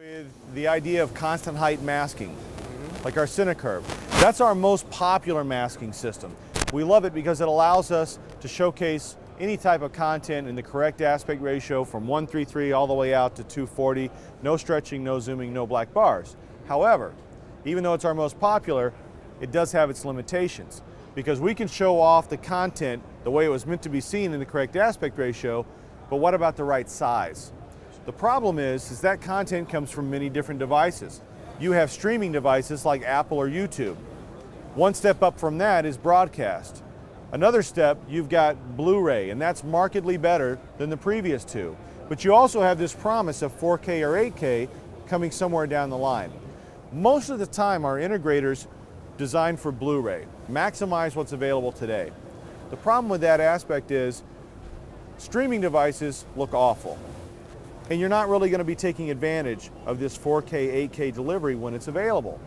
With the idea of constant height masking, like our Cinecurve. That's our most popular masking system. We love it because it allows us to showcase any type of content in the correct aspect ratio from 1:3:3 all the way out to 2:40. No stretching, no zooming, no black bars. However, even though it's our most popular, it does have its limitations because we can show off the content the way it was meant to be seen in the correct aspect ratio, but what about the right size? The problem is that content comes from many different devices. You have streaming devices like Apple or YouTube. One step up from that is broadcast. Another step, you've got Blu-ray, and that's markedly better than the previous two. But you also have this promise of 4K or 8K coming somewhere down the line. Most of the time, our integrators design for Blu-ray, maximize what's available today. The problem with that aspect is streaming devices look awful. And you're not really going to be taking advantage of this 4K, 8K delivery when it's available.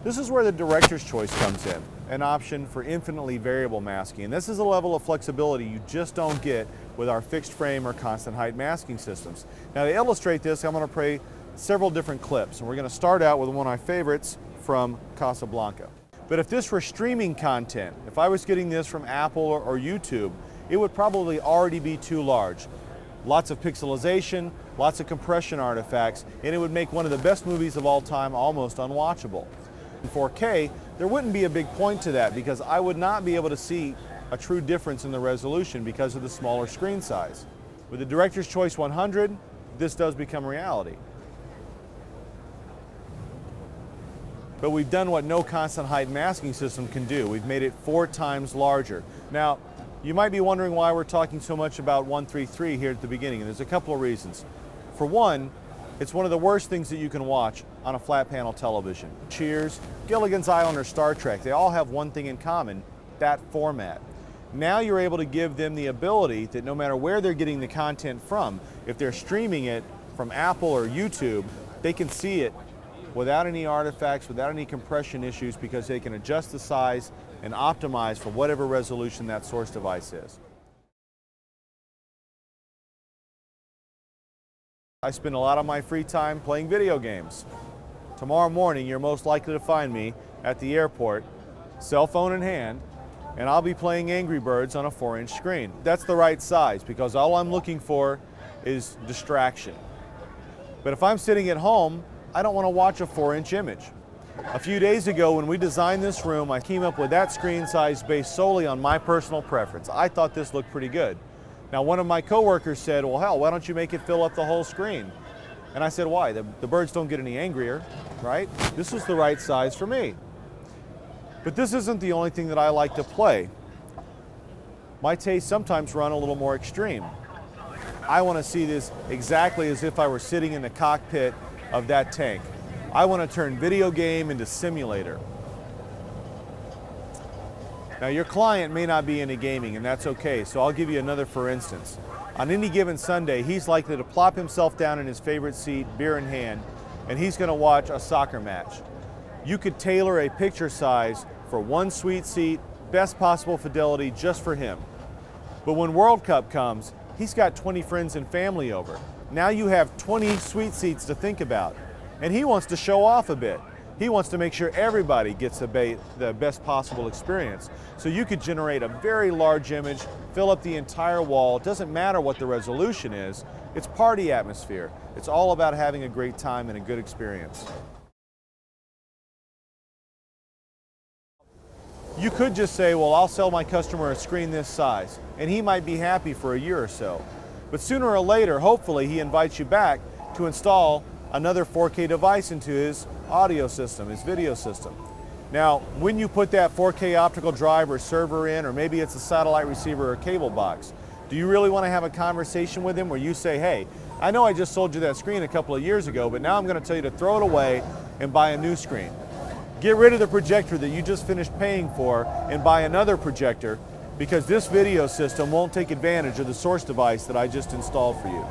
This is where the director's choice comes in, an option for infinitely variable masking. And this is a level of flexibility you just don't get with our fixed frame or constant height masking systems. Now to illustrate this, I'm going to play several different clips. And we're going to start out with one of my favorites from Casablanca. But if this were streaming content, if I was getting this from Apple or YouTube, it would probably already be too large. Lots of pixelization, lots of compression artifacts, and it would make one of the best movies of all time almost unwatchable. In 4K, there wouldn't be a big point to that because I would not be able to see a true difference in the resolution because of the smaller screen size. With the Director's Choice 100, this does become reality. But we've done what no constant height masking system can do. We've made it 4 times larger. Now, you might be wondering why we're talking so much about 1:3:3 here at the beginning, and there's a couple of reasons. For one, it's one of the worst things that you can watch on a flat panel television. Cheers, Gilligan's Island, or Star Trek, they all have one thing in common, that format. Now you're able to give them the ability that no matter where they're getting the content from, if they're streaming it from Apple or YouTube, they can see it without any artifacts, without any compression issues, because they can adjust the size and optimize for whatever resolution that source device is. I spend a lot of my free time playing video games. Tomorrow morning, you're most likely to find me at the airport, cell phone in hand, and I'll be playing Angry Birds on a 4-inch screen. That's the right size because all I'm looking for is distraction. But if I'm sitting at home, I don't want to watch a 4-inch image. A few days ago when we designed this room, I came up with that screen size based solely on my personal preference. I thought this looked pretty good. Now one of my coworkers said, well hell, why don't you make it fill up the whole screen? And I said, why? The birds don't get any angrier, right? This is the right size for me. But this isn't the only thing that I like to play. My tastes sometimes run a little more extreme. I want to see this exactly as if I were sitting in the cockpit of that tank. I want to turn video game into simulator. Now your client may not be into gaming, and that's okay, so I'll give you another for instance. On any given Sunday, he's likely to plop himself down in his favorite seat, beer in hand, and he's going to watch a soccer match. You could tailor a picture size for one sweet seat, best possible fidelity just for him. But when World Cup comes, he's got 20 friends and family over. Now you have 20 sweet seats to think about. And he wants to show off a bit. He wants to make sure everybody gets the best possible experience. So you could generate a very large image, fill up the entire wall. It doesn't matter what the resolution is. It's party atmosphere. It's all about having a great time and a good experience. You could just say, well, I'll sell my customer a screen this size, and he might be happy for a year or so. But sooner or later, hopefully, he invites you back to install another 4K device into his audio system, his video system. Now, when you put that 4K optical drive or server in, or maybe it's a satellite receiver or cable box, do you really want to have a conversation with him where you say, hey, I know I just sold you that screen a couple of years ago, but now I'm going to tell you to throw it away and buy a new screen. Get rid of the projector that you just finished paying for and buy another projector because this video system won't take advantage of the source device that I just installed for you.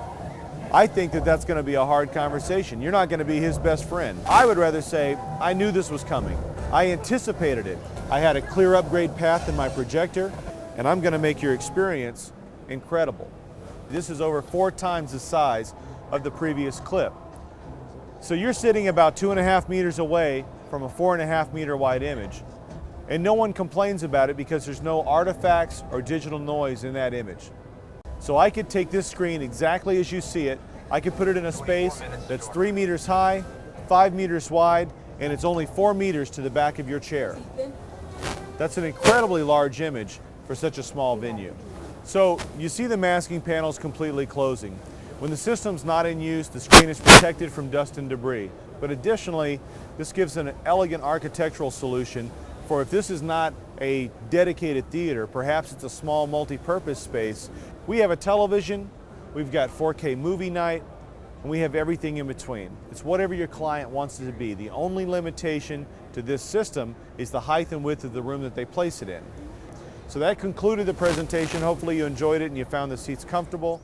I think that that's going to be a hard conversation. You're not going to be his best friend. I would rather say, I knew this was coming. I anticipated it. I had a clear upgrade path in my projector, and I'm going to make your experience incredible. This is over 4 times the size of the previous clip. So you're sitting about 2.5 meters away from a 4.5 meter wide image, and no one complains about it because there's no artifacts or digital noise in that image. So I could take this screen exactly as you see it. I could put it in a space that's 3 meters high, 5 meters wide, and it's only 4 meters to the back of your chair. That's an incredibly large image for such a small venue. So you see the masking panels completely closing. When the system's not in use, the screen is protected from dust and debris. But additionally, this gives an elegant architectural solution for if this is not a dedicated theater, perhaps it's a small multi-purpose space. We have a television, we've got 4K movie night, and we have everything in between. It's whatever your client wants it to be. The only limitation to this system is the height and width of the room that they place it in. So that concluded the presentation. Hopefully you enjoyed it and you found the seats comfortable.